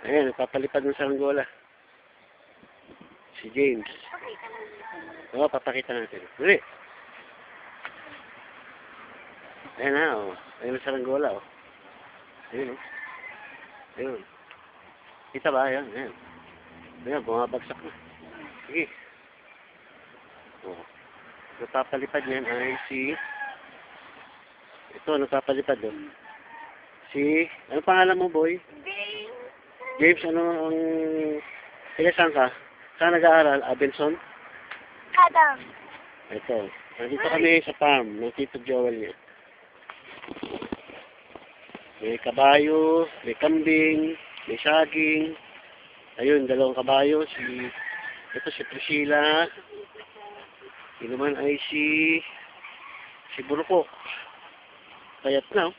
Ayan, papalipad ng saranggola. Si James. Oo, papakita natin. Dali. Ayan na, oh. Ayan ang saranggola, oh. Ayun, oh. Ayun. Kita ba? Ayan, ayan. Ayan, bumabagsak na. Sige. Oh. Napapalipad niyan ay si... Ito, napapalipad doon. Si... Ano pangalan mo, boy? James, ano ang... Sige, saan ka? Saan nag-aaral? Abenson? Adam. Ito. Nandito kami sa farm ng Tito Joel niya. May kabayo, may kambing, may saging. Ayun, dalawang kabayo. Ito si Priscilla. Ito naman ay si Buruko. Kayat na, oh.